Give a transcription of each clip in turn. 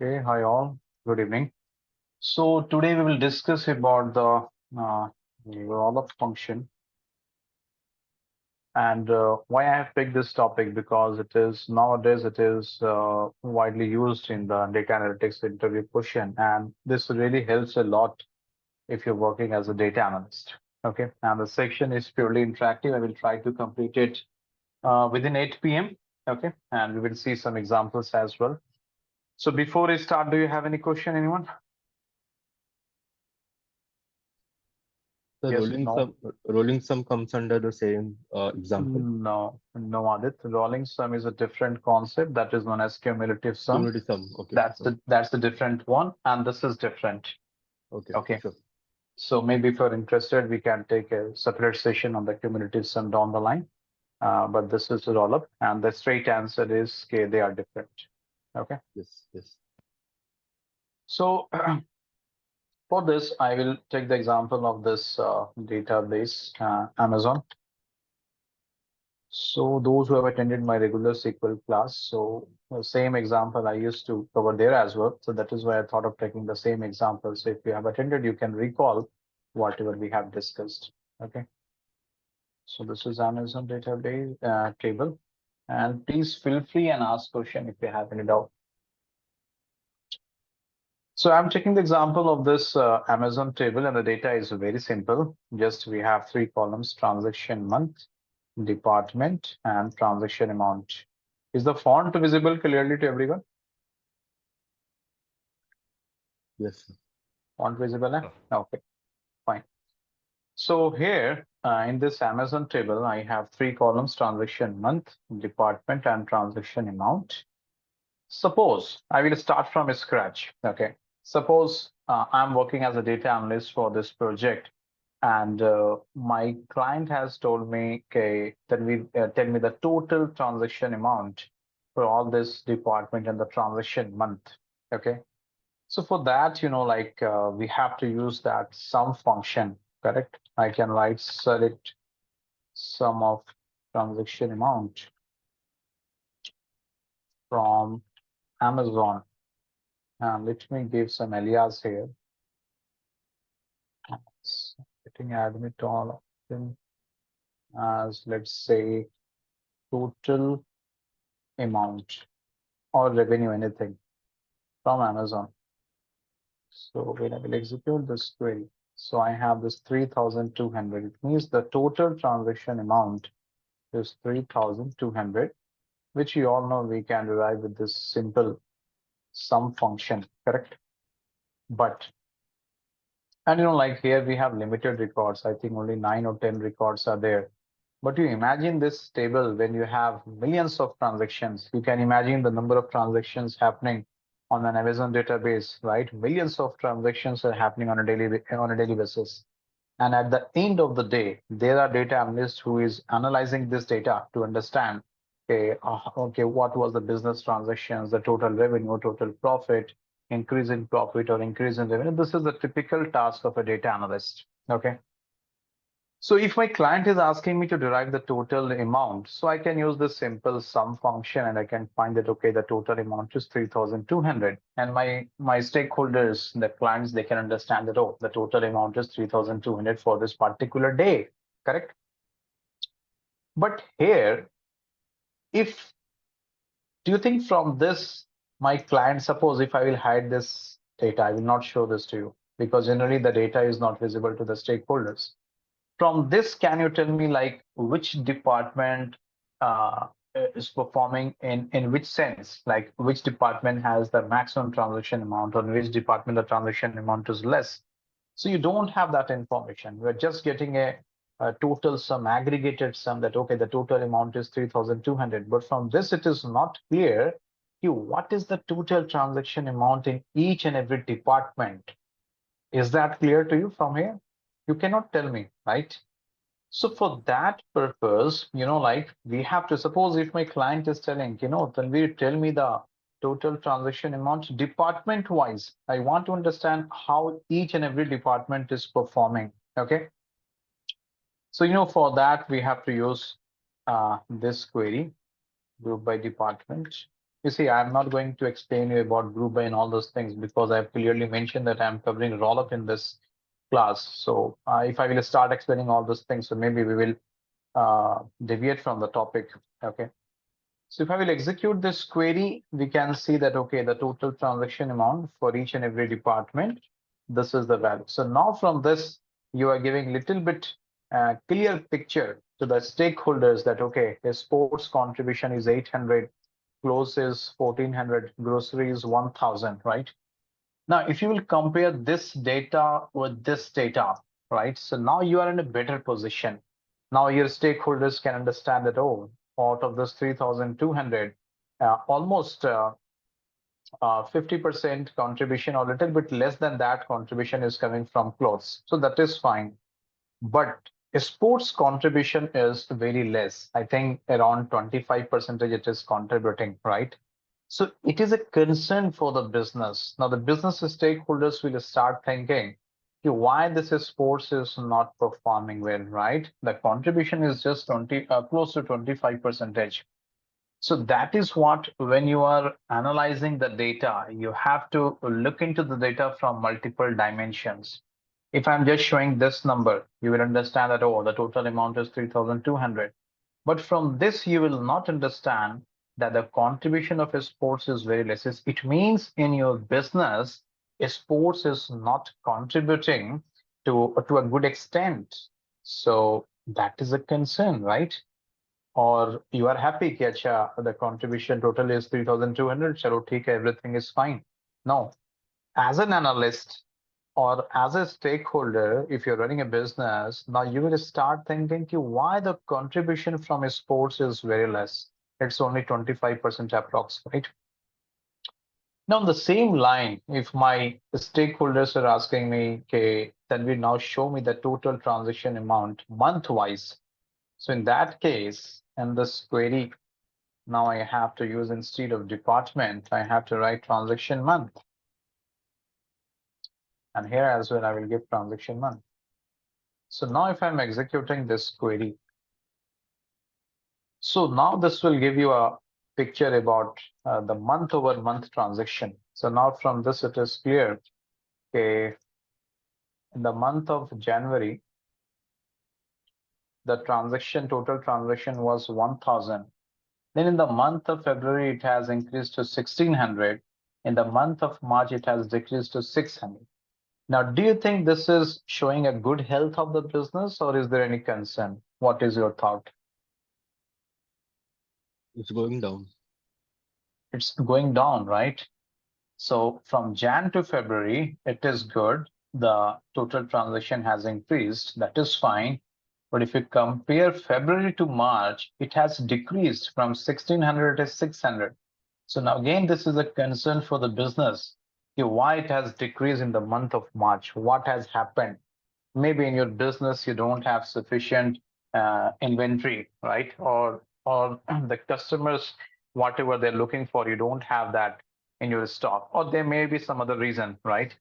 Okay, hi all. Good evening. So today we will discuss about the roll-up function and why I have picked this topic because it is nowadays it is widely used in the data analytics interview question, and this really helps a lot if you're working as a data analyst. Okay, and the section is purely interactive. I will try to complete it within 8 p.m. Okay, and we will see some examples as well. So before we start, do you have any question, anyone? The Yes, no. rolling sum comes under the same example. No, no, Adit. Rolling sum is a different concept that is known as cumulative sum. Cumulative sum. Okay. That's the different one, and this is different. Okay. Okay. Sure. So maybe if you're interested, we can take a separate session on the cumulative sum down the line. But this is a roll up, and the straight answer is okay, they are different. Okay. Yes. Yes. So for this, I will take the example of this database, Amazon. So those who have attended my regular SQL class, so the same example I used to cover there as well. So that is why I thought of taking the same example. So if you have attended, you can recall whatever we have discussed. Okay. So this is Amazon database table, and please feel free and ask question if you have any doubt. So I'm taking the example of this Amazon table, and the data is very simple. Just we have three columns: transaction month, department, and transaction amount. Is the font visible clearly to everyone? Yes. Font visible? Okay, fine. So here in this Amazon table, I have three columns: transaction month, department, and transaction amount. Suppose I will start from scratch. Okay. Suppose I'm working as a data analyst for this project, and my client has told me, okay, tell me the total transaction amount for all this department and the transaction month. Okay. So for that, like we have to use that sum function, correct? I can write select sum of transaction amount from Amazon. And let me give some alias here. Getting admit all of them as, let's say, total amount or revenue, anything from Amazon. So when I will execute this query, so I have this 3,200. It means the total transaction amount is 3,200, which you all know we can derive with this simple sum function, correct? But, and like here we have limited records. I think only 9 or 10 records are there. But you imagine this table when you have millions of transactions. You can imagine the number of transactions happening on an Amazon database, right? Millions of transactions are happening on a daily basis. And at the end of the day, there are data analysts who is analyzing this data to understand, okay, what was the business transactions, the total revenue, total profit, increase in profit or increase in revenue. This is the typical task of a data analyst. Okay. So if my client is asking me to derive the total amount, so I can use this simple sum function and I can find that, okay, the total amount is 3,200. And my stakeholders, the clients, they can understand that, oh, the total amount is 3,200 for this particular day, correct? But here, if, do you think from this, my client, suppose if I will hide this data, I will not show this to you because generally the data is not visible to the stakeholders. From this, can you tell me like which department uh, is performing in which sense? Like which department has the maximum transaction amount, or which department the transaction amount is less? So you don't have that information. We're just getting a total sum, aggregated sum that, okay, the total amount is 3,200. But from this, it is not clear you what is the total transaction amount in each and every department. Is that clear to you from here? You cannot tell me, right? So for that purpose, like we have to suppose if my client is telling, then we tell me the total transaction amount department wise. I want to understand how each and every department is performing. Okay. So, for that we have to use this query, group by department. You see, I'm not going to explain you about group by and all those things because I've clearly mentioned that I'm covering roll up in this class. So if I will start explaining all those things, so maybe we will deviate from the topic. Okay. So if I will execute this query, we can see that, okay, the total transaction amount for each and every department, this is the value. So now from this, you are giving little bit clear picture to the stakeholders that, okay, the sports contribution is 800, clothes is 1400, grocery is 1000, right? Now, if you will compare this data with this data, right? So now you are in a better position. Now your stakeholders can understand that, oh, out of this 3,200, almost 50% contribution or a little bit less than that contribution is coming from clothes. So that is fine. But sports contribution is very less. I think around 25% it is contributing, right? So it is a concern for the business. Now the business stakeholders will start thinking, okay, why this is sports is not performing well, right? The contribution is just 20, close to 25 percentage. So that is what, when you are analyzing the data, you have to look into the data from multiple dimensions. If I'm just showing this number, you will understand that, oh, the total amount is 3,200. But from this, you will not understand that the contribution of a sports is very less. It means in your business, a sports is not contributing to a good extent. So that is a concern, right? Or you are happy कि अच्छा the contribution total is 3,200, चलो ठीक है, everything is fine. No, as an analyst or as a stakeholder, if you're running a business, now you will start thinking कि why the contribution from sports is very less. It's only 25% approx, right? Now, on the same line, if my stakeholders are asking me, okay, then we now show me the total transaction amount month-wise. So in that case, in this query, now I have to use, instead of department, I have to write transaction month. And here as well, I will give transaction month. So now if I'm executing this query, so now this will give you a picture about the month over month transaction. So now from this, it is clear, okay, in the month of January, the total transaction was 1000. Then in the month of February, it has increased to 1600. In the month of March, it has decreased to 600. Now, do you think this is showing a good health of the business, or is there any concern? What is your thought? It's going down. It's going down, right? So from Jan to February, it is good. The total transaction has increased. That is fine. But if you compare February to March, it has decreased from 1600 to 600. So now again, this is a concern for the business. Okay, why it has decreased in the month of March? What has happened? Maybe in your business you don't have sufficient inventory, right? Or the customers, whatever they're looking for, you don't have that in your stock, or there may be some other reason, right?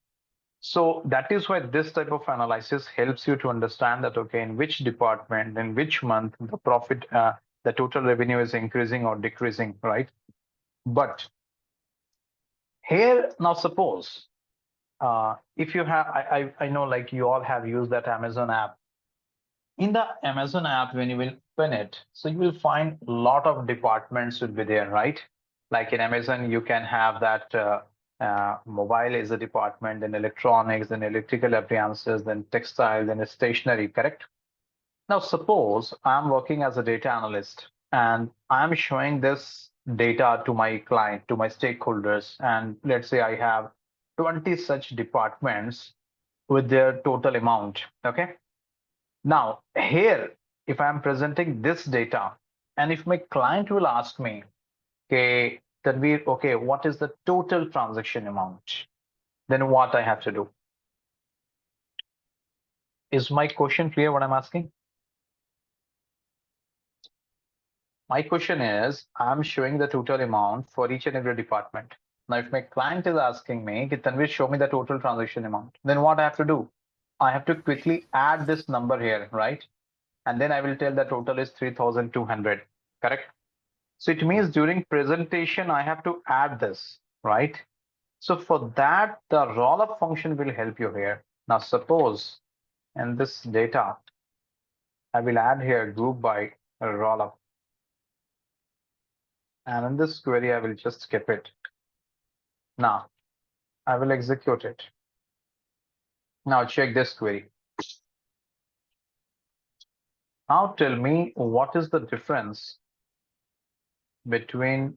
So that is why this type of analysis helps you to understand that, okay, in which department, in which month, the profit, the total revenue is increasing or decreasing, right? But here now, suppose if you have, I know like you all have used that Amazon app. In the Amazon app, when you will open it, so you will find a lot of departments will be there, right? Like in Amazon, you can have that mobile is a department, then electronics, then electrical appliances, then textile, then stationery, correct? Now, suppose I'm working as a data analyst and I'm showing this data to my client, to my stakeholders, and let's say I have 20 such departments with their total amount, okay? Now, here, if I'm presenting this data, and if my client will ask me, okay, Tanvir, okay, what is the total transaction amount? Then what I have to do? Is my question clear what I'm asking? My question is, I'm showing the total amount for each and every department. Now, if my client is asking me, Tanvir, show me the total transaction amount, then what I have to do? I have to quickly add this number here, right? And then I will tell the total is 3,200, correct? So it means during presentation, I have to add this, right? So for that, the rollup function will help you here. Now, suppose in this data, I will add here group by rollup. And in this query, I will just skip it. Now, I will execute it. Now, check this query. Now, tell me what is the difference between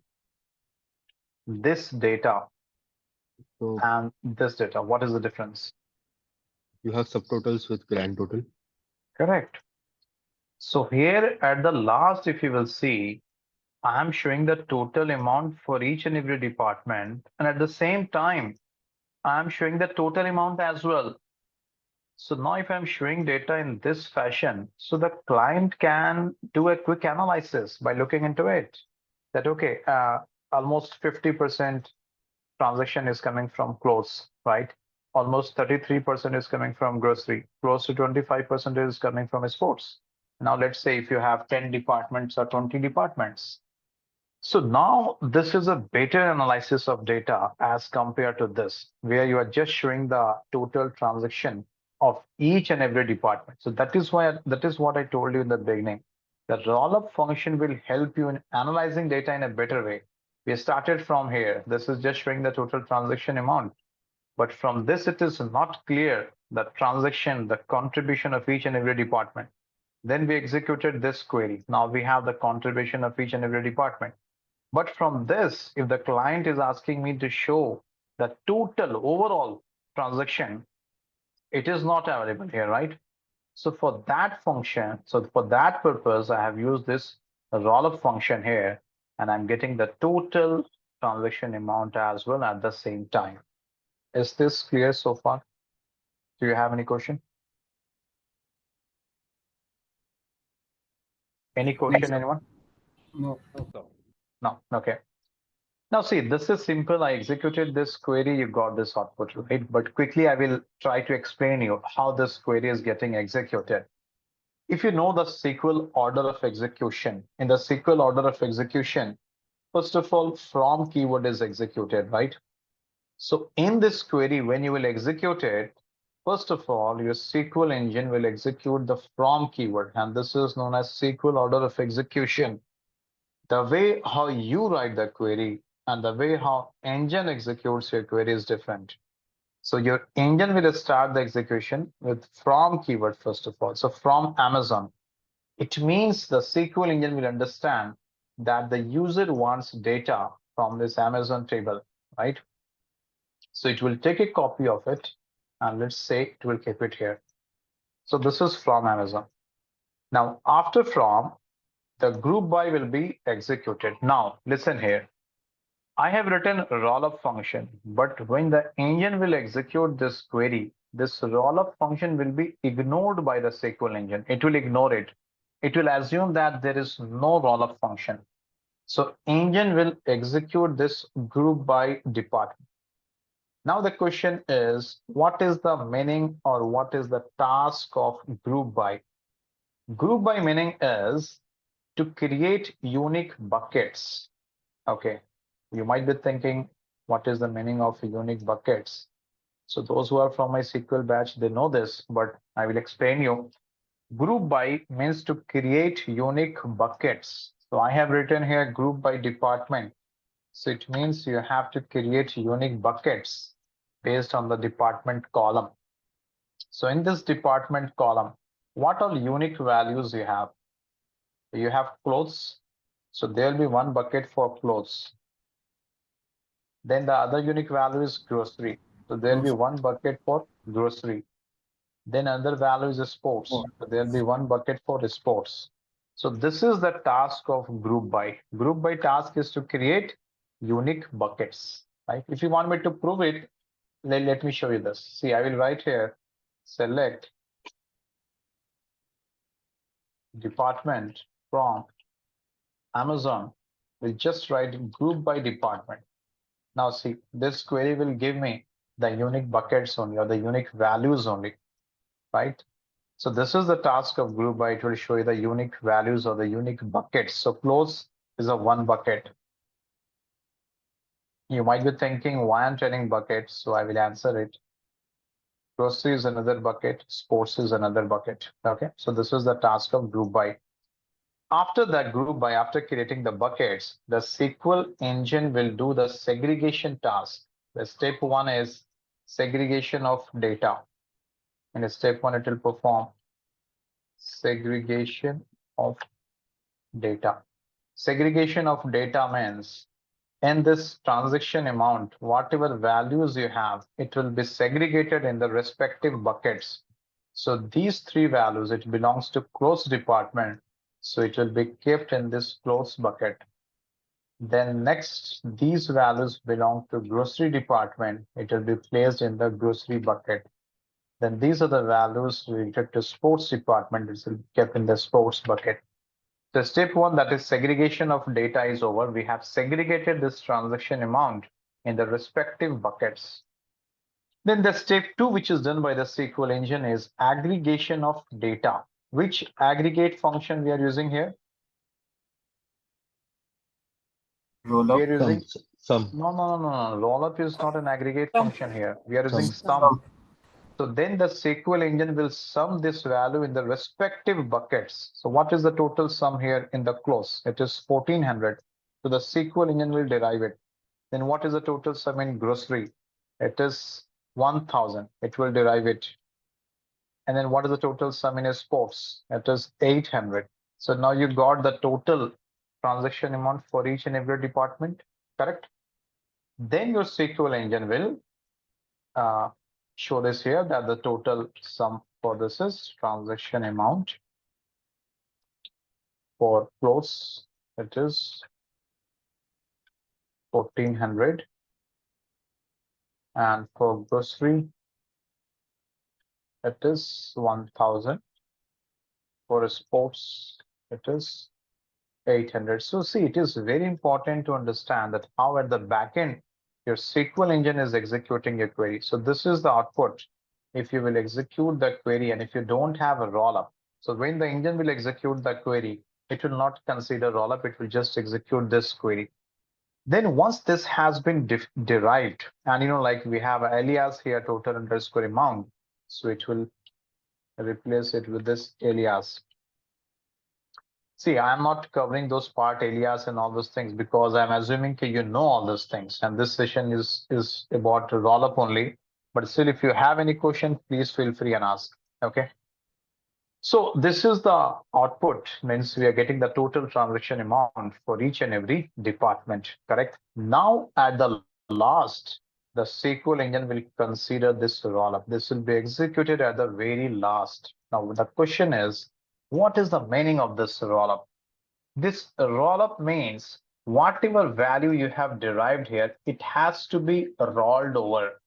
this data So and this data. What is the difference? you have subtotals with grand total. Correct. So here at the last, if you will see, I am showing the total amount for each and every department. And at the same time, I am showing the total amount as well. So now if I'm showing data in this fashion, so the client can do a quick analysis by looking into it. That, okay, almost 50% transaction is coming from clothes, right? Almost 33% is coming from grocery. Close to 25% is coming from sports. Now let's say if you have 10 departments or 20 departments. So now this is a better analysis of data as compared to this, where you are just showing the total transaction of each and every department. So that is what I told you in the beginning. The rollup function will help you in analyzing data in a better way. We started from here. This is just showing the total transaction amount. But from this, it is not clear the transaction, the contribution of each and every department. Then we executed this query. Now we have the contribution of each and every department. But from this, if the client is asking me to show the total overall transaction, it is not available here, right? So for that function, so for that purpose, I have used this rollup function here, and I'm getting the total transaction amount as well at the same time. Is this clear so far? Do you have any question? Any No, question, sir. anyone? No. No, sir. No. Okay. Now see, this is simple. I executed this query, you got this output, right? But quickly, I will try to explain you how this query is getting executed. If you know the SQL order of execution, in the SQL order of execution, first of all, from keyword is executed, right? So in this query, when you will execute it, first of all, your SQL engine will execute the from keyword, and this is known as SQL order of execution. The way how you write the query and the way how engine executes your query is different. So your engine will start the execution with from keyword first of all. So from Amazon, it means the SQL engine will understand that the user wants data from this Amazon table, right? So it will take a copy of it and let's say it will keep it here. So this is from Amazon. Now after from, the group by will be executed. Now listen here. I have written rollup function, but when the engine will execute this query, this rollup function will be ignored by the SQL engine. It will ignore it. It will assume that there is no rollup function. So engine will execute this group by department. Now the question is, what is the meaning or what is the task of group by? Group by meaning is to create unique buckets. Okay, you might be thinking, what is the meaning of unique buckets? So those who are from my SQL batch, they know this, but I will explain you. Group by means to create unique buckets. So I have written here group by department. So it means you have to create unique buckets based on the department column. So in this department column, what all unique values you have? You have clothes. So there will be one bucket for clothes. Then the other unique value is grocery. So there'll be Gross. one bucket for grocery. Then another value is sports. Oh, So there'll be one bucket for sports. So this is the task of group by. Group by task is to create unique buckets, right? If you want me to prove it, let me show you this. See, I will write here, select department from Amazon. We'll just write group by department. Now see, this query will give me the unique buckets only or the unique values only, right? So this is the task of group by. It will show you the unique values or the unique buckets. So clothes is a one bucket. You might be thinking why I'm telling buckets, so I will answer it. Grocery is another bucket, sports is another bucket. Okay, so this is the task of group by. After that group by, after creating the buckets, the SQL engine will do the segregation task. The step one is segregation of data. In step one, it will perform segregation of data. Segregation of data means in this transaction amount, whatever values you have, it will be segregated in the respective buckets. So these three values, it belongs to closed department. So it will be kept in this closed bucket. Then next, these values belong to grocery department. It will be placed in the grocery bucket. Then these are the values related to sports department. It will be kept in the sports bucket. So step one, that is segregation of data, is over. We have segregated this transaction amount in the respective buckets. Then the step two, which is done by the SQL engine, is aggregation of data. Which aggregate function we are using here? Roll We up. are using, Some. no. Rollup is not an aggregate Sum. function here. We are using Some. sum. So then the SQL engine will sum this value in the respective buckets. So what is the total sum here in the close? It is 1400. So the SQL engine will derive it. Then what is the total sum in grocery? It is 1000. It will derive it. And then what is the total sum in sports? It is 800. So now you got the total transaction amount for each and every department, correct? Then your SQL engine will uh, show this here that the total sum for this is transaction amount for close, it is 1400, and for grocery it is 1000, for sports it is 800. So see, it is very important to understand that how at the back end your SQL engine is executing your query. So this is the output if you will execute the query, and if you don't have a rollup. So when the engine will execute the query, it will not consider rollup, it will just execute this query. Then once this has been derived, and like we have alias here, total underscore amount, so it will replace it with this alias. See, I'm not covering those part alias and all those things because I'm assuming that you know all those things, and this session is about roll up only. But still, if you have any question, please feel free and ask. Okay. So this is the output, means we are getting the total transaction amount for each and every department, correct? Now at the last, the SQL engine will consider this roll up. This will be executed at the very last. Now the question is, what is the meaning of this roll up? This roll up means whatever value you have derived here, it has to be rolled over.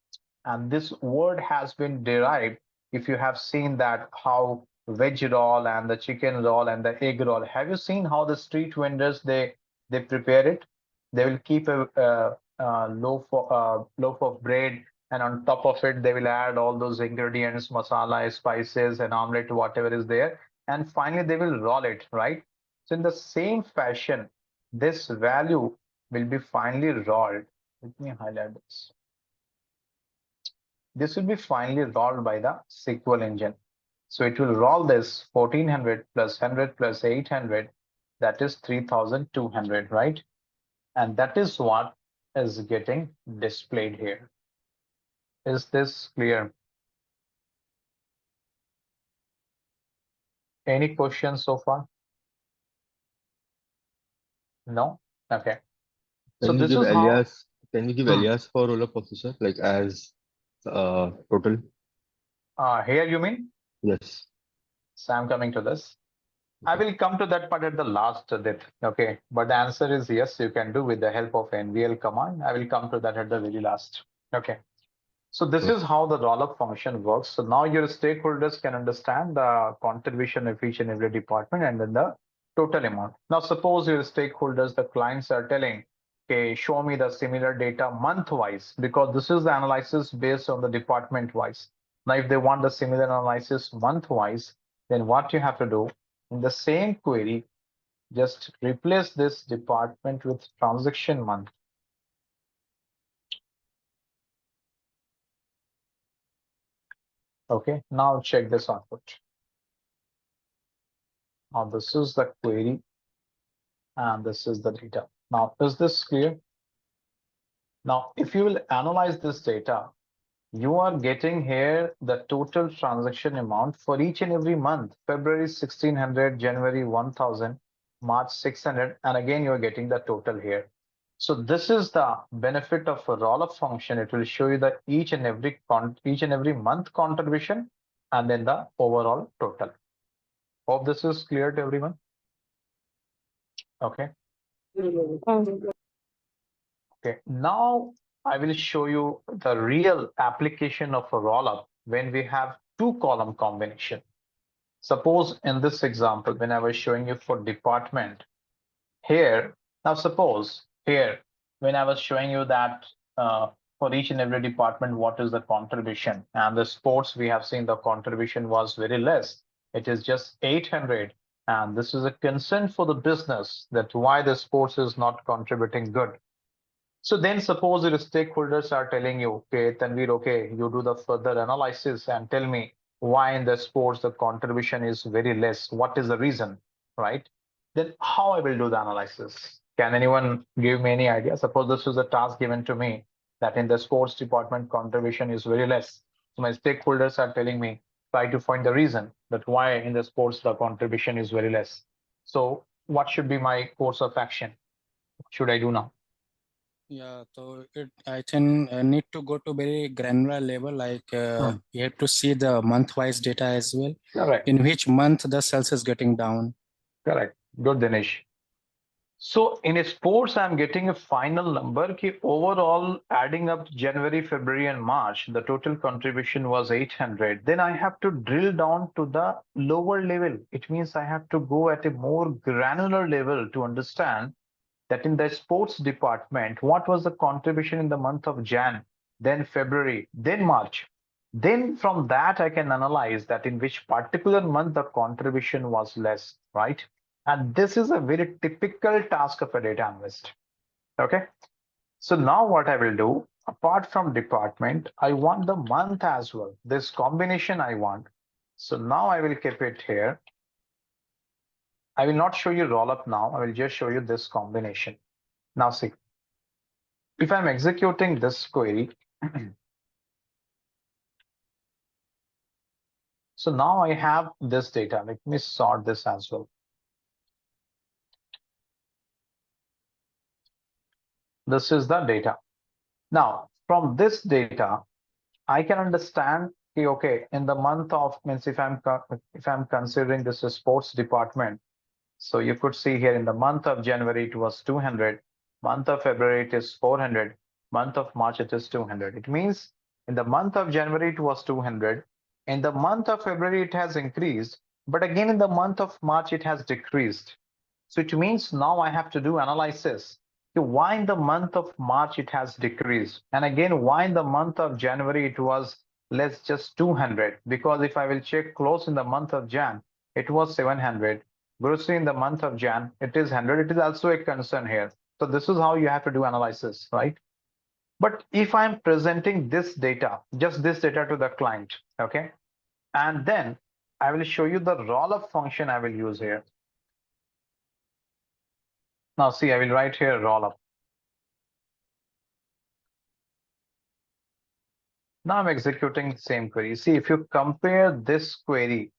And this word has been derived, if you have seen that how veg roll and the chicken roll and the egg roll, have you seen how the street vendors they prepare it? They will keep a loaf of bread, and on top of it they will add all those ingredients, masala, spices, and omelette, whatever is there, and finally they will roll it, right? So in the same fashion, this value will be finally rolled. Let me highlight this. This will be finally rolled by the SQL engine. So it will roll this 1400 plus 100 plus 800, that is 3200, right? And that is what is getting displayed here. Is this clear? Any questions so far? No? Okay. So Can you this give is how. alias? Can you give Hmm. alias for rollup officer, like as total? Here you mean? Yes. So I'm coming to this. I Okay. will come to that part at the last bit. Okay. But the answer is yes, you can do with the help of NVL command. I will come to that at the very last. Okay. So this Okay. is how the rollup function works. So now your stakeholders can understand the contribution of each and every department and then the total amount. Now, suppose your stakeholders, the clients are telling, okay, show me the similar data month-wise, because this is the analysis based on the department-wise. Now, if they want the similar analysis month-wise, then what you have to do in the same query, Just replace this department with transaction month. Okay, now check this output. Now this is the query and this is the data. Now, is this clear? Now, if you will analyze this data, you are getting here the total transaction amount for each and every month. February 1600, January 1000, March 600, and again you are getting the total here. So this is the benefit of a roll-up function. It will show you the each and every month contribution and then the overall total. Hope this is clear to everyone. Okay. Okay, now I will show you the real application of a roll-up when we have two column combination. Suppose in this example, when I was showing you for department here, now suppose here, when I was showing you that for each and every department, what is the contribution? And the sports, we have seen the contribution was very less. It is just 800. And this is a concern for the business that why the sports is not contributing good. So then suppose your stakeholders are telling you, okay, Tanvir, okay, you do the further analysis and tell me why in the sports the contribution is very less. What is the reason, right? Then how I will do the analysis? Can anyone give me any idea? Suppose this is a task given to me that in the sports department contribution is very less. So my stakeholders are telling me, try to find the reason that why in the sports the contribution is very less. So what should be my course of action? What should I do now? Yeah, so I think need to go to very granular level, like you have to see the month-wise data as well. Correct. In which month the sales is getting down. Correct. Good, Dinesh. So in sports, I'm getting a final number ki overall adding up January, February, and March, the total contribution was 800. Then I have to drill down to the lower level. It means I have to go at a more granular level to understand that in the sports department, what was the contribution in the month of Jan, then February, then March. Then from that, I can analyze that in which particular month the contribution was less, right? And this is a very typical task of a data analyst. Okay. So now what I will do, apart from department, I want the month as well. This combination I want. So now I will keep it here. I will not show you roll up now. I will just show you this combination. Now see, if I'm executing this query, so now I have this data. Let me sort this as well. This is the data. Now, from this data, I can understand, okay, in the month of, means if I'm considering this a sports department, so you could see here in the month of January, it was 200, month of February, it is 400, month of March, it is 200. It means in the month of January, it was 200. In the month of February, it has increased, but again, in the month of March, it has decreased. So it means now I have to do analysis. So why in the month of March it has decreased? And again, why in the month of January it was less just 200? Because if I will check close in the month of Jan, it was 700. Grocery in the month of Jan, it is 100. It is also a concern here. So this is how you have to do analysis, right? But if I'm presenting this data, just this data to the client, okay? And then I will show you the roll-up function I will use here. Now see, I will write here roll up. Now I'm executing the same query. See, if you compare this query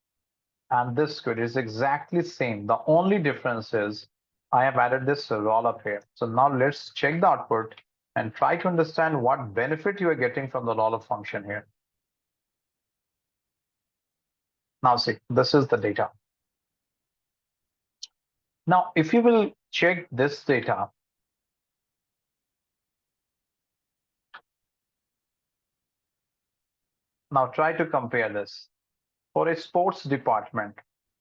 and this query is exactly same. The only difference is I have added this roll up here. So now let's check the output and try to understand what benefit you are getting from the roll up function here. Now see, this is the data. Now, if you will check this data, now try to compare this. For a sports department,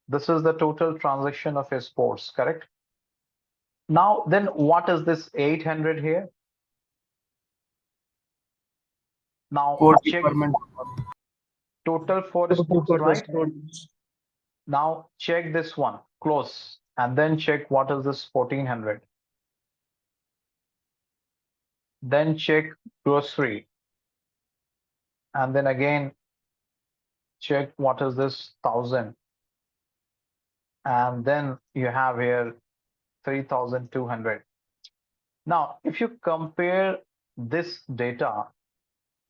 this is the total transaction of a sports, correct? Now, then what is this 800 here? Now, check total for sports, right? Now, check this one, close. and then check what is this 1400. Then check grocery, and then again check what is this 1000, and then you have here 3200. Now, if you compare this data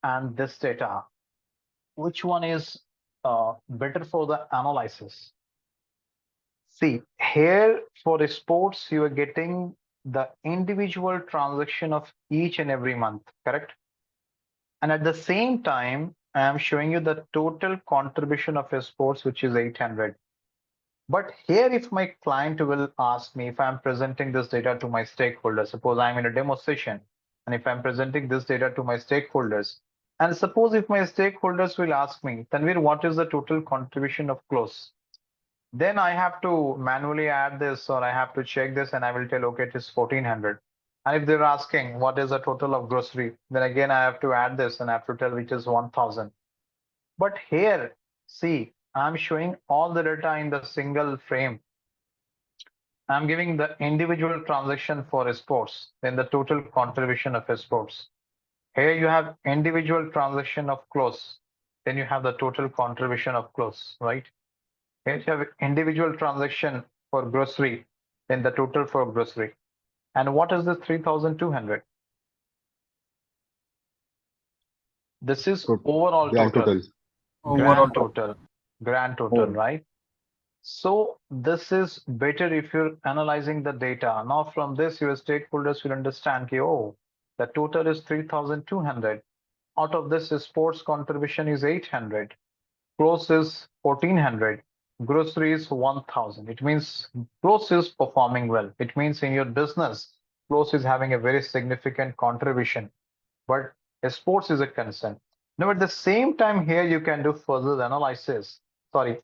and this data, which one is better for the analysis? See, here for sports, you are getting the individual transaction of each and every month, correct? And at the same time, I am showing you the total contribution of your sports, which is 800. But here, if my client will ask me, if I'm presenting this data to my stakeholders, suppose I'm in a demo session, and if I'm presenting this data to my stakeholders, and suppose if my stakeholders will ask me, Tanvir, what is the total contribution of close? Then I have to manually add this, or I have to check this, and I will tell, okay, it is 1400. And if they're asking what is the total of grocery, then again I have to add this and I have to tell which is 1000. But here, see, I'm showing all the data in the single frame. I'm giving the individual transaction for sports, then the total contribution of sports. Here you have individual transaction of clothes, then you have the total contribution of clothes, right? Here you have individual transaction for grocery, then the total for grocery. And what is the 3200? This is So overall grand total, Overall grand total, Oh, right? So this is better if you're analyzing the data. Now from this, your stakeholders will understand, okay, oh, the total is 3200. Out of this, sports contribution is 800. Clothes is 1400. Grocery is 1000. It means clothes is performing well. It means in your business, clothes is having a very significant contribution, but sports is a concern. Now, at the same time, here you can do further analysis. Sorry,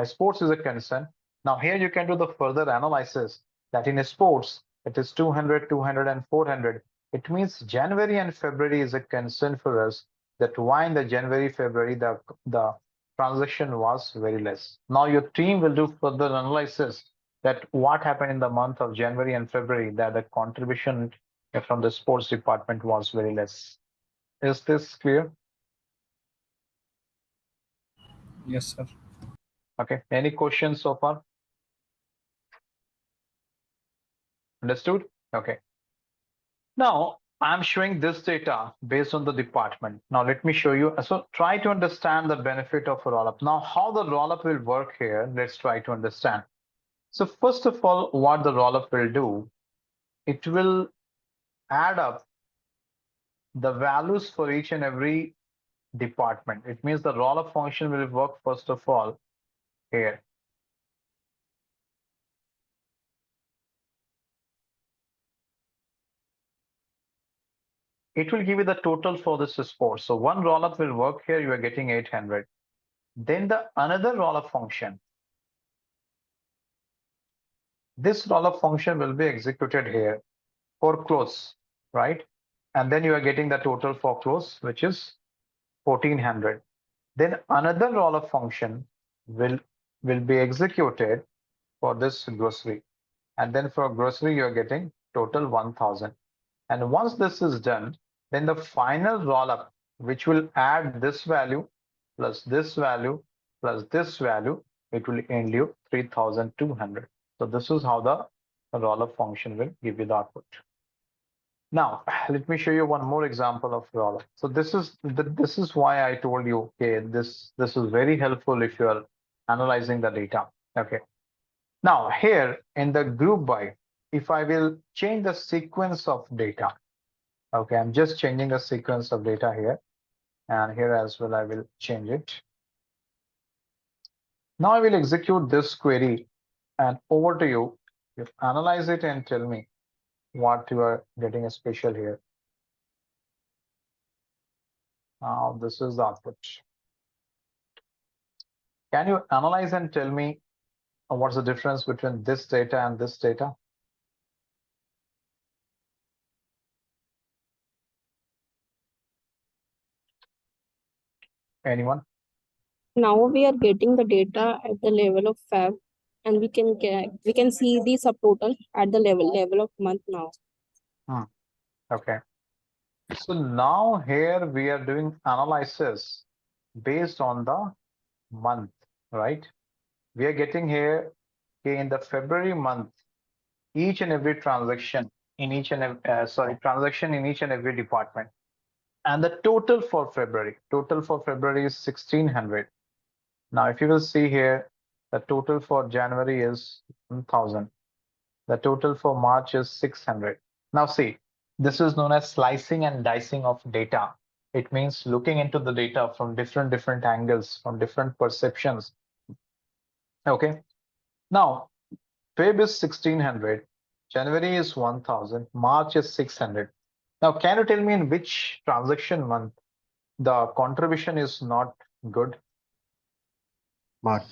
sports is a concern. Now, here you can do the further analysis that in sports, it is 200, 200, and 400. It means January and February is a concern for us, that why in the January, February, the transaction was very less. Now, your team will do further analysis that what happened in the month of January and February, that the contribution from the sports department was very less. Is this clear? Yes, sir. Okay. Any questions so far? Understood? Okay. Now I'm showing this data based on the department. Now let me show you. So try to understand the benefit of a roll-up. Now how the roll-up will work here, let's try to understand. So first of all, what the roll-up will do, it will add up the values for each and every department. It means the roll-up function will work first of all here. It will give you the total for this sport. So one rollup will work here, you are getting 800. Then the another rollup function, this rollup function will be executed here for close, right? And then you are getting the total for close, which is 1400. Then another rollup function will be executed for this grocery. And then for grocery, you're getting total 1000. And once this is done, then the final rollup, which will add this value plus this value plus this value, it will end you 3200. So this is how the rollup function will give you the output. Now, let me show you one more example of rollup. So this is why I told you, okay, this is very helpful if you are analyzing the data. Okay. Now here in the group by, if I will change the sequence of data, okay, I'm just changing the sequence of data here, and here as well I will change it. Now I will execute this query, and over to you. You analyze it and tell me what you are getting a special here. Now this is the output. Can you analyze and tell me what's the difference between this data and this data? Anyone? Now we are getting the data at the level of Feb and we can see the subtotal at the level of month now. Okay. So now here we are doing analysis based on the month, right? We are getting here, okay, in the February month, each and every transaction in each and every transaction in each and every department, and the total for February is 1600. Now, if you will see here, the total for January is 1000. The total for March is 600. Now see, this is known as slicing and dicing of data. It means looking into the data from different angles, from different perceptions. Okay. Now, Feb is 1600, January is 1000, March is 600. Now, can you tell me in which transaction month the contribution is not good? March.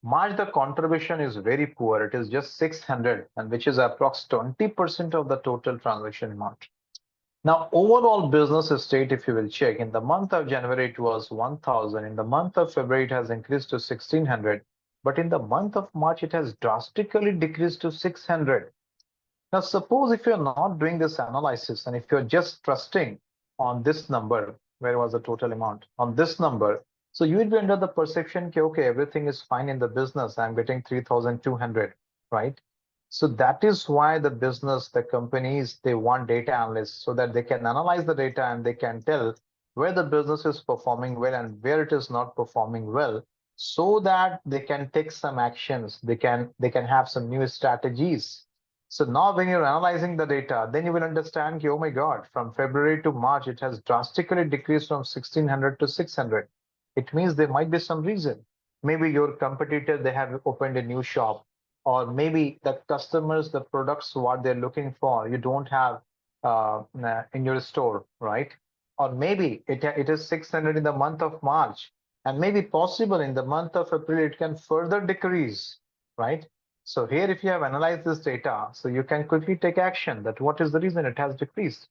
March, the contribution is very poor. It is just 600, and which is approx 20% of the total transaction in March. Now, overall business state, if you will check, in the month of January, it was 1000. In the month of February, it has increased to 1600. But in the month of March, it has drastically decreased to 600. Now, suppose if you're not doing this analysis and if you're just trusting on this number, where was the total amount? On this number, so you will be under the perception, okay, everything is fine in the business. I'm getting 3,200, right? So that is why the business, the companies, they want data analysts so that they can analyze the data and they can tell where the business is performing well and where it is not performing well, so that they can take some actions. They can have some new strategies. So now when you're analyzing the data, then you will understand, oh my God, from February to March, it has drastically decreased from 1600 to 600. It means there might be some reason. Maybe your competitor, they have opened a new shop, or maybe the customers, the products, what they're looking for, you don't have in your store, right? Or maybe it is 600 in the month of March, and maybe possible in the month of April, it can further decrease, right? So here, if you have analyzed this data, so you can quickly take action that what is the reason it has decreased.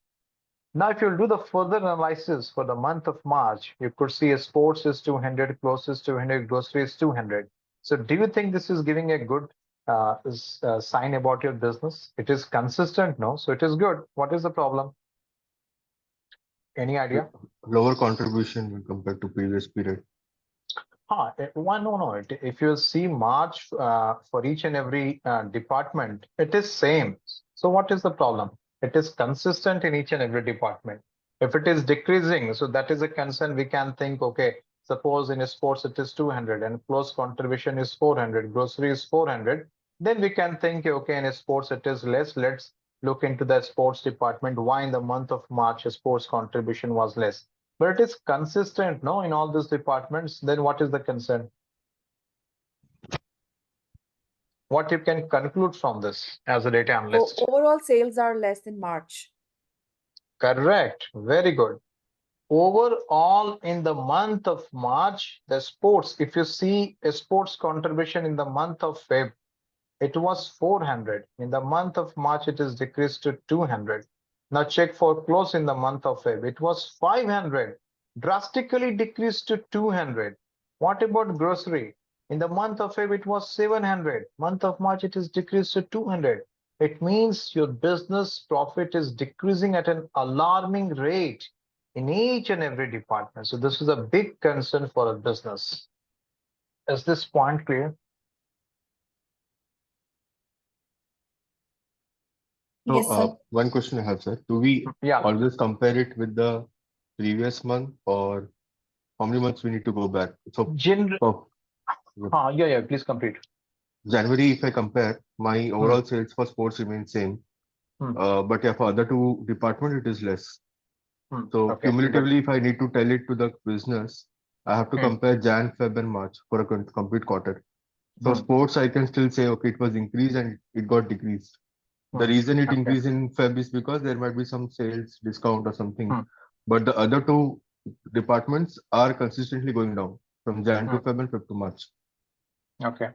Now, if you'll do the further analysis for the month of March, you could see sports is 200, clothes is 200, grocery is 200. So do you think this is giving a good sign about your business? It is consistent, no? So it is good. What is the problem? Any idea? Lower contribution when compared to previous period. No. If you see March for each and every department, it is same. So what is the problem? It is consistent in each and every department. If it is decreasing, so that is a concern. We can think, okay, suppose in sports it is 200 and close contribution is 400, grocery is 400. Then we can think, okay, in sports it is less. Let's look into the sports department. Why in the month of March sports contribution was less? But it is consistent, no, in all these departments. Then what is the concern? What you can conclude from this as a data analyst? Overall sales are less in March. Correct. Very good. Overall, in the month of March, the sports, if you see a sports contribution in the month of Feb, it was 400. In the month of March, it is decreased to 200. Now check for clothes in the month of Feb. It was 500, drastically decreased to 200. What about grocery? In the month of Feb, it was 700. Month of March, it is decreased to 200. It means your business profit is decreasing at an alarming rate in each and every department. So this is a big concern for a business. Is this point clear? So Yes, sir. one question I have, sir. Do we always compare it with the previous month, or how many months we need to go back? So Please complete. January, if I compare, my overall sales for sports remain same. But yeah, for other two department, it is less. So cumulatively, if I need to tell it to the business, I have to compare Jan, Feb, and March for a complete quarter. So sports, I can still say, okay, it was increased and it got decreased. The reason it increased in Feb is because there might be some sales discount or something. But the other two departments are consistently going down from Jan to Feb and Feb to March. Okay,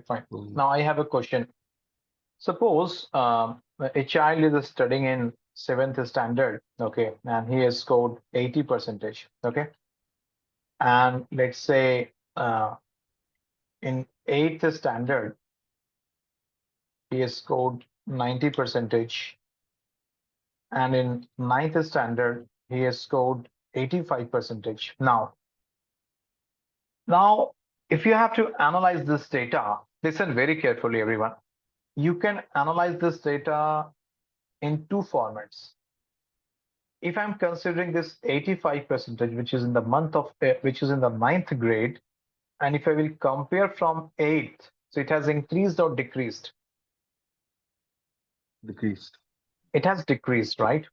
fine. Now I have a question. Suppose a child is studying in 7th standard, okay, and he has scored 80%, okay, and let's say In 8th standard, he has scored 90%, and in 9th standard, he has scored 85%. Now, if you have to analyze this data, listen very carefully, everyone. You can analyze this data in two formats. If I'm considering this 85%, which is in the which is in the 9th grade, and if I will compare from 8th, so it has increased or decreased? Decreased. It has decreased, right?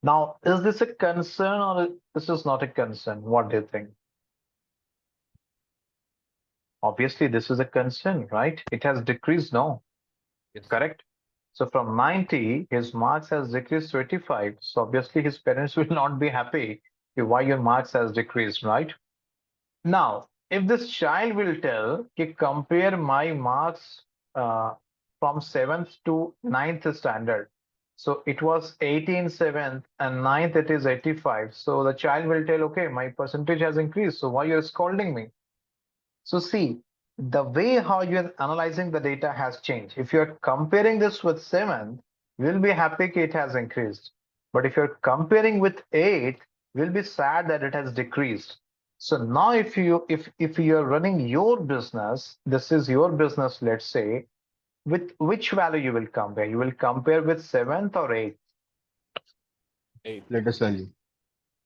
Now, is this a concern or this is not a concern? What do you think? Obviously, this is a concern, right? It has decreased, no? Yes. Correct? So from 90, his marks has decreased to 85. So obviously his parents will not be happy why your marks has decreased, right? Now, if this child will tell, compare my marks from 7th to 9th standard. So it was 80 in 7th and 9th it is 85. So the child will tell, okay, my percentage has increased. So why you're scolding me? So see, the way how you're analyzing the data has changed. If you're comparing this with 7th, we'll be happy it has increased. But if you're comparing with 8th, we'll be sad that it has decreased. So now if you're running your business, this is your business, let's say, with which value you will compare? You will compare with 7th or 8th? Latest value.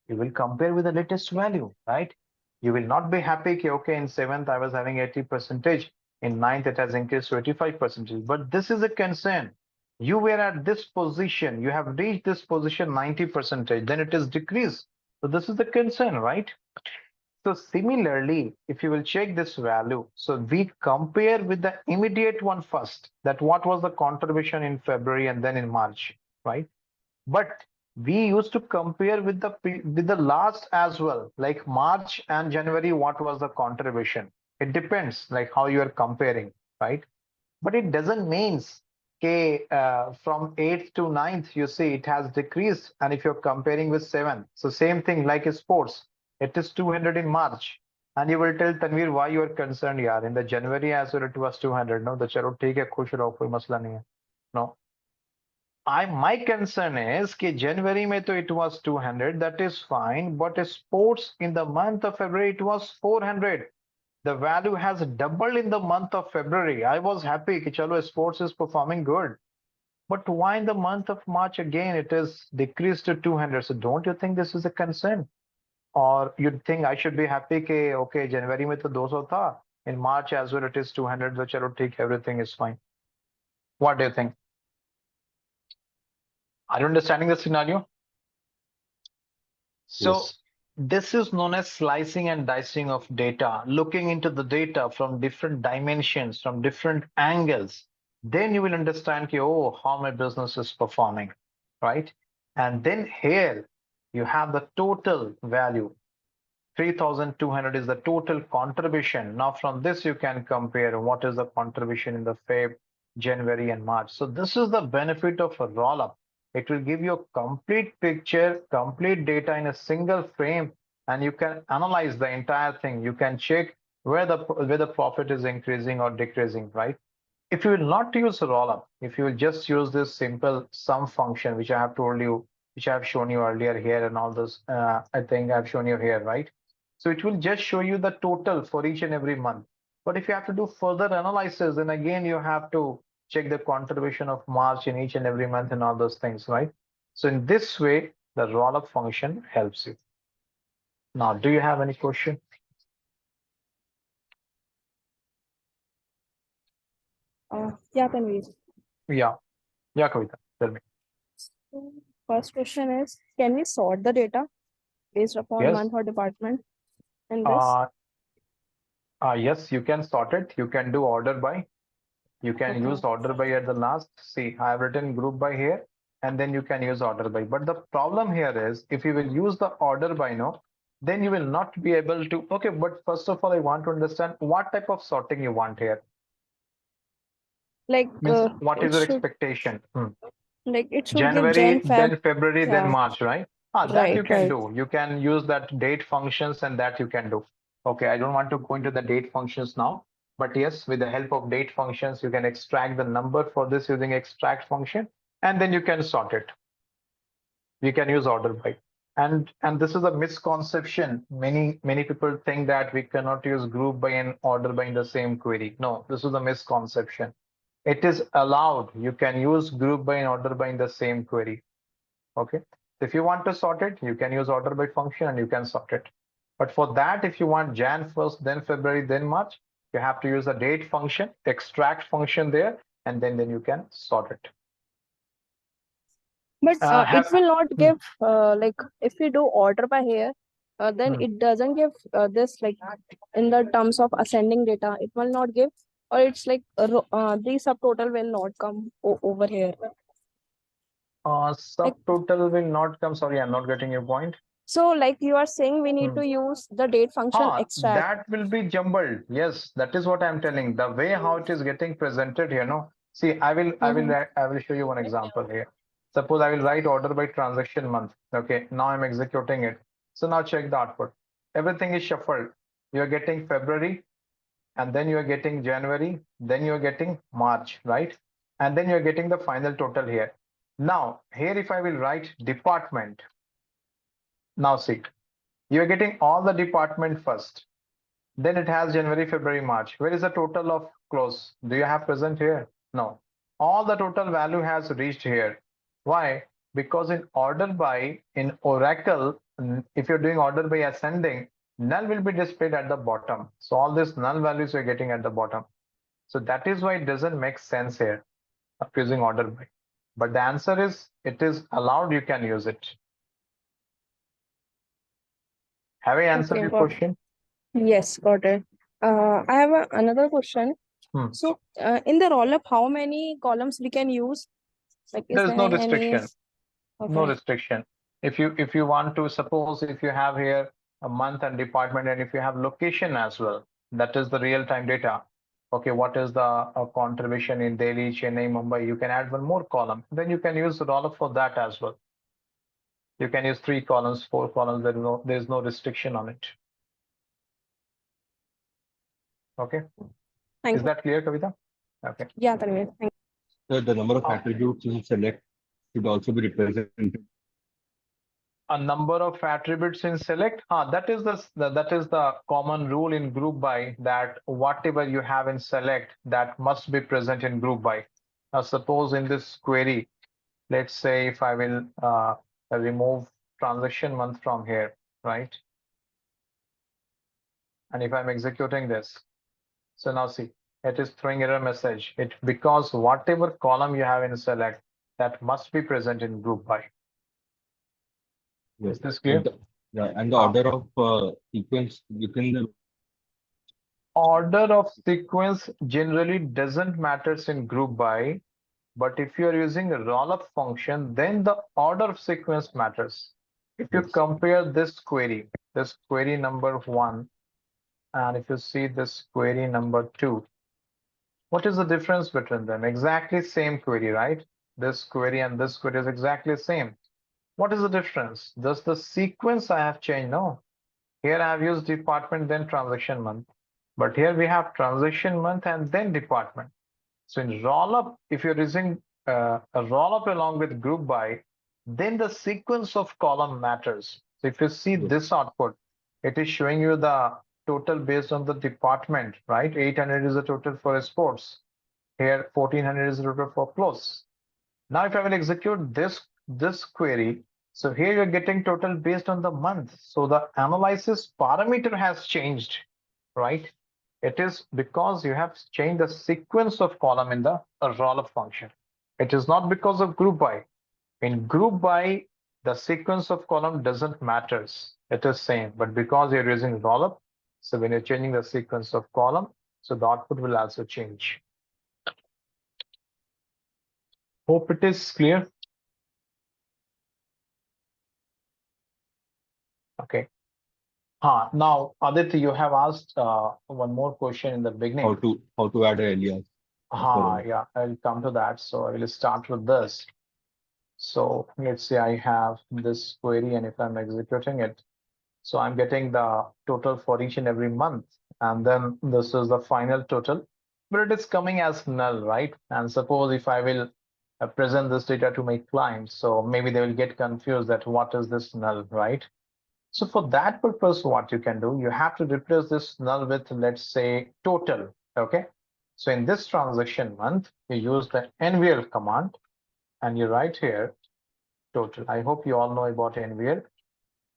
You will compare with the latest value, right? You will not be happy, okay, in 7th I was having 80%, in 9th it has increased to 85%. But this is a concern. You were at this position, you have reached this position 90%, then it is decreased. So this is the concern, right? So similarly, if you will check this value, so we compare with the immediate one first, that what was the contribution in February and then in March, right? But we used to compare with the last as well, like March and January, what was the contribution? It depends, like how you are comparing, right? But it doesn't means okay, from 8th to 9th, you see it has decreased. And if you're comparing with 7th, so same thing like sports, it is 200 in March. And you will tell Tanvir why you are concerned, yaar. In the January as well, it was 200. No, the chalo theek hai, khush raho, koi masla nahi hai. No. My concern is that January mein to it was 200, that is fine, but sports in the month of February it was 400. The value has doubled in the month of February. I was happy that chalo sports is performing good. But why in the month of March again it is decreased to 200? So don't you think this is a concern? Or you think I should be happy that okay, January mein to 200 tha, in March as well it is 200, so chalo theek, everything is fine. What do you think? Are you understanding the scenario? So Yes. this is known as slicing and dicing of data, looking into the data from different dimensions, from different angles. Then you will understand, oh, how my business is performing, right? And then here you have the total value. 3,200 is the total contribution. Now from this you can compare what is the contribution in the Feb, January and March. So this is the benefit of a roll up. It will give you a complete picture, complete data in a single frame, and you can analyze the entire thing. You can check where the profit is increasing or decreasing, right? If you will not use a roll up, if you will just use this simple sum function, which I have told you, which I have shown you earlier here and all this, I think I've shown you here, right? So it will just show you the total for each and every month. But if you have to do further analysis, then again, you have to check the contribution of March in each and every month and all those things, right? So in this way, the roll up function helps you. Now, do you have any question? Yeah, Tanvir. Yeah, Kavita, tell me. So, first question is, can we sort the data based upon Yes. month or department in this? Yes, you can sort it. You can do order by. You can Okay. use order by at the last. See, I have written group by here, and then you can use order by. But the problem here is if you will use the order by, no, then you will not be able to. Okay, but first of all, I want to understand what type of sorting you want here. Like Means what is it your should expectation? it should give January, Jan, Feb. then February, then Yeah. March, right? That you Right, can right. do. You can use that date functions and that you can do. Okay, I don't want to go into the date functions now. But yes, with the help of date functions, you can extract the number for this using extract function, and then you can sort it. You can use order by. And this is a misconception. Many people think that we cannot use group by and order by in the same query. No, this is a misconception. It is allowed. You can use group by and order by in the same query. Okay. If you want to sort it, you can use order by function and you can sort it. But for that, if you want Jan 1st, then February, then March, you have to use a date function, extract function there, and then you can sort it. But it will not give like if we do order by here, then it doesn't give this like in the terms of ascending data. It will not give, or it's like the subtotal will not come over here. Subtotal will not come. Sorry, I'm not getting your point. So like you are saying, we need to use the date function extract. That will be jumbled. Yes, that is what I'm telling. The way how it is getting presented here, no. See, I will show you one example here. Suppose I will write order by transaction month. Okay, now I'm executing it. So now check the output. Everything is shuffled. You're getting February, and then you're getting January, then you're getting March, right? And then you're getting the final total here. Now, here if I will write department, now see, you're getting all the department first. Then it has January, February, March. Where is the total of close? Do you have present here? No. All the total value has reached here. Why? Because in order by, in Oracle, if you're doing order by ascending, null will be displayed at the bottom. So all these null values you're getting at the bottom. So that is why it doesn't make sense here of using order by. But the answer is, it is allowed, you can use it. Have I answered your question? Yes, got it. I have another question. So in the roll up, how many columns we can use? Like, is There's no there restriction. Okay. No restriction. If you want to, suppose if you have here a month and department, and if you have location as well, that is the real-time data. Okay, what is the contribution in Delhi, Chennai, Mumbai? You can add one more column. Then you can use the roll-up for that as well. You can use 3 columns, 4 columns. There is no restriction on it. Okay. Is that clear, Kavita? Okay. Yeah, Tanvir. Thank So the number of attributes in select should also be represented. A number of attributes in select. That is the common rule in group by, that whatever you have in select, that must be present in group by. Now suppose in this query, let's say if I will remove transaction month from here, right? And if I'm executing this, so now see, it is throwing error message. It because whatever column you have in select, that must be present in group by. Yes. Is this clear? And the order of sequence within the order of sequence generally doesn't matter in group by, but if you're using a roll-up function, then the order of sequence matters. If you compare this query number 1, and if you see this query number 2, what is the difference between them? Exactly same query, right? This query and this query is exactly same. What is the difference? Just the sequence I have changed. No, here I have used department, then transaction month. But here we have transaction month and then department. So in rollup, if you're using a rollup along with group by, then the sequence of column matters. So if you see this output, it is showing you the total based on the department, right? 800 is the total for sports. Here 1400 is the total for clothes. Now if I will execute this query, so here you're getting total based on the month. So the analysis parameter has changed, right? It is because you have changed the sequence of column in the rollup function. It is not because of group by. In group by, the sequence of column doesn't matter. It is same, but because you're using rollup, so when you're changing the sequence of column, so the output will also change. Hope it is clear. Okay. Now, Aditya, you have asked one more question in the beginning. How to add an alias. Yeah, I'll come to that. So I will start with this. So let's say I have this query, and if I'm executing it, so I'm getting the total for each and every month. And then this is the final total, but it is coming as null, right? And suppose if I will present this data to my clients, so maybe they will get confused that what is this null, right? So for that purpose, what you can do, you have to replace this null with, let's say, total, okay? So in this transaction month, you use the NVL command and you write here total. I hope you all know about NVL.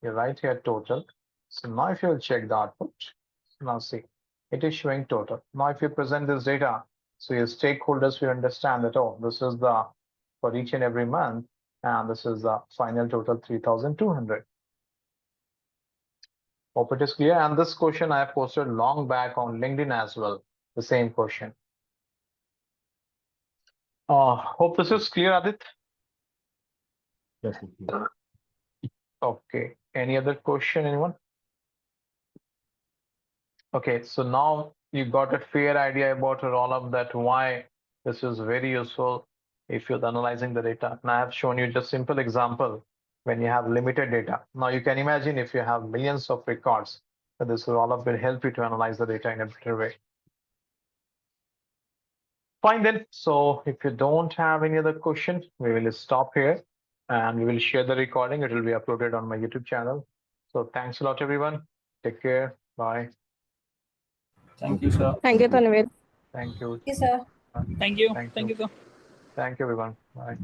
You write here total. So now if you will check the output, now see, it is showing total. Now if you present this data, so your stakeholders will understand that, oh, this is the for each and every month, and this is the final total 3,200. Hope it is clear. And this question I have posted long back on LinkedIn as well, the same question. Hope this is clear, Adit. Yes. Okay. Any other question, anyone? Okay, so now you got a fair idea about a roll-up, that why this is very useful if you're analyzing the data. And I have shown you just simple example when you have limited data. Now you can imagine if you have millions of records, that this roll-up will help you to analyze the data in a better way. Fine then. So if you don't have any other questions, we will stop here and we will share the recording. It will be uploaded on my YouTube channel. So thanks a lot, everyone. Take care. Bye. Thank you, sir. Thank you, Tanvir. Thank you. Yes, sir. Thank you. Thank Thank you. you, sir. Thank you, everyone. Bye.